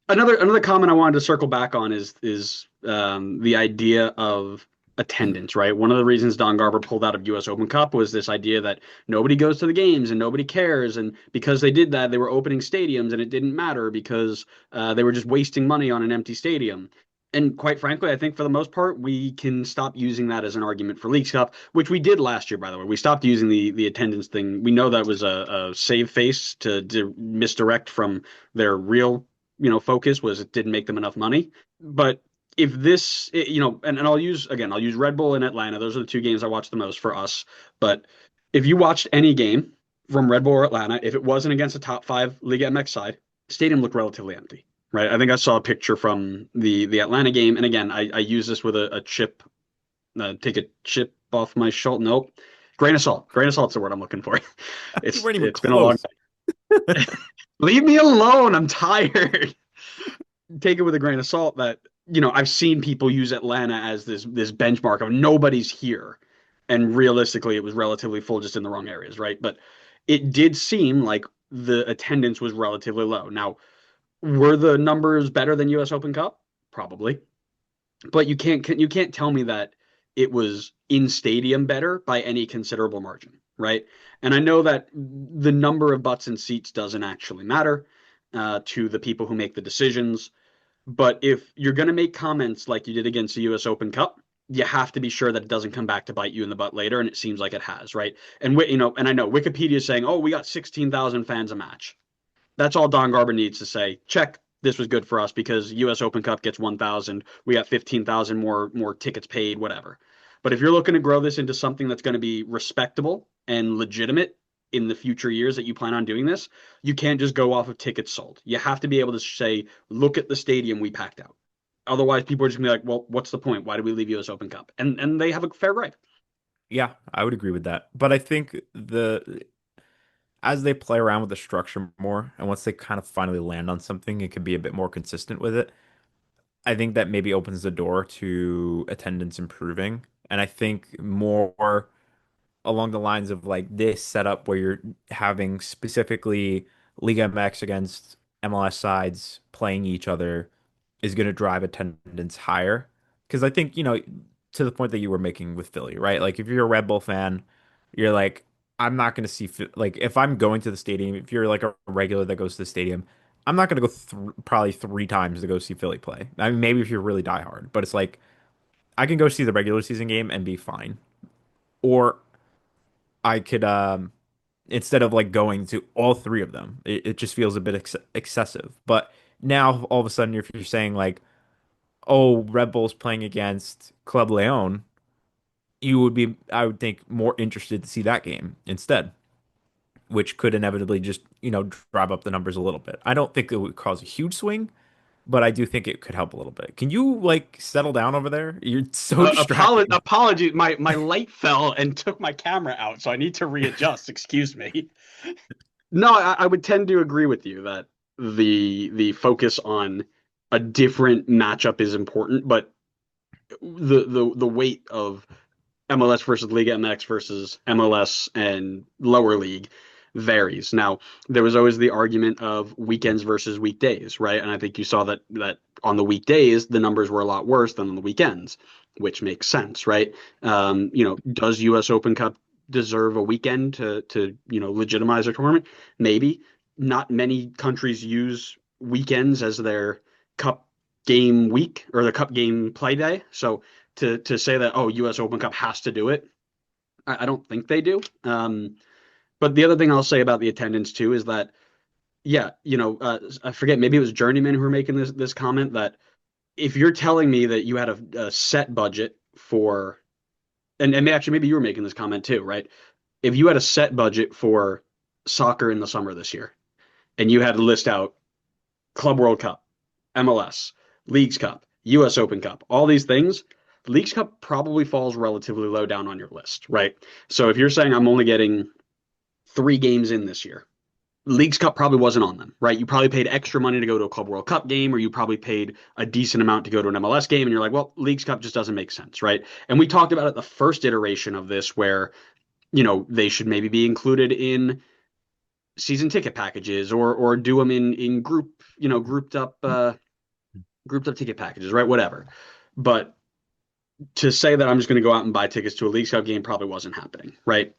Another comment I wanted to circle back on is the idea of attendance, right? One of the reasons Don Garber pulled out of U.S. Open Cup was this idea that nobody goes to the games and nobody cares, and because they did that, they were opening stadiums, and it didn't matter because they were just wasting money on an empty stadium. And quite frankly, I think for the most part, we can stop using that as an argument for Leagues Cup, which we did last year, by the way. We stopped using the attendance thing. We know that was a save face to misdirect from their real focus was it didn't make them enough money. But if this, and I'll use Red Bull and Atlanta. Those are the two games I watch the most for us. But if you watched any game from Red Bull or Atlanta, if it wasn't against a top five Liga MX side, stadium looked relatively empty, right? I think I saw a picture from the Atlanta game, and again, I use this with a chip, take a chip off my shoulder. Nope, grain of salt. Grain of salt's the word I'm looking for. You It's weren't even it's been a long. close. Leave me alone. I'm tired. Take it with a grain of salt that, I've seen people use Atlanta as this benchmark of nobody's here. And realistically, it was relatively full just in the wrong areas, right? But it did seem like the attendance was relatively low. Now, were the numbers better than US Open Cup? Probably. But you can't tell me that it was in stadium better by any considerable margin, right? And I know that the number of butts and seats doesn't actually matter to the people who make the decisions. But if you're going to make comments like you did against the U.S. Open Cup, you have to be sure that it doesn't come back to bite you in the butt later, and it seems like it has, right? And I know Wikipedia is saying, "Oh, we got 16,000 fans a match." That's all Don Garber needs to say. Check. This was good for us because U.S. Open Cup gets 1,000. We got 15,000 more tickets paid, whatever. But if you're looking to grow this into something that's going to be respectable and legitimate in the future years that you plan on doing this, you can't just go off of tickets sold. You have to be able to say, look at the stadium we packed out. Otherwise, people are just gonna be like, well, what's the point? Why did we leave U.S. Open Cup? And they have a fair right. Yeah, I would agree with that. But I think the as they play around with the structure more, and once they kind of finally land on something, it can be a bit more consistent with it. I think that maybe opens the door to attendance improving. And I think more along the lines of like this setup where you're having specifically Liga MX against MLS sides playing each other is going to drive attendance higher. Because I think, to the point that you were making with Philly, right? Like if you're a Red Bull fan, you're like, I'm not going to see, like if I'm going to the stadium, if you're like a regular that goes to the stadium, I'm not going to go probably three times to go see Philly play. I mean, maybe if you're really diehard, but it's like I can go see the regular season game and be fine. Or I could instead of like going to all three of them. It just feels a bit excessive. But now all of a sudden, if you're saying like, oh, Red Bull's playing against Club Leon, you would be, I would think, more interested to see that game instead, which could inevitably just, drive up the numbers a little bit. I don't think it would cause a huge swing, but I do think it could help a little bit. Can you like settle down over there? You're so distracting. Apology, my light fell and took my camera out, so I need to readjust. Excuse me. No, I would tend to agree with you that the focus on a different matchup is important, but the weight of MLS versus Liga MX versus MLS and lower league varies. Now, there was always the argument of weekends versus weekdays, right? And I think you saw that on the weekdays the numbers were a lot worse than on the weekends, which makes sense, right? Does U.S. Open Cup deserve a weekend to legitimize a tournament? Maybe. Not many countries use weekends as their cup game week or the cup game play day. So to say that, oh, U.S. Open Cup has to do it, I don't think they do. But the other thing I'll say about the attendance too is that, yeah, I forget, maybe it was Journeyman who were making this comment that if you're telling me that you had a set budget for, and actually maybe you were making this comment too, right? If you had a set budget for soccer in the summer this year, and you had to list out Club World Cup, MLS, Leagues Cup, U.S. Open Cup, all these things, Leagues Cup probably falls relatively low down on your list, right? So if you're saying I'm only getting 3 games in this year, Leagues Cup probably wasn't on them, right? You probably paid extra money to go to a Club World Cup game, or you probably paid a decent amount to go to an MLS game, and you're like, well, Leagues Cup just doesn't make sense, right? And we talked about it the first iteration of this, where they should maybe be included in season ticket packages or do them in group grouped up ticket packages, right? Whatever. But to say that I'm just going to go out and buy tickets to a League Cup game probably wasn't happening, right?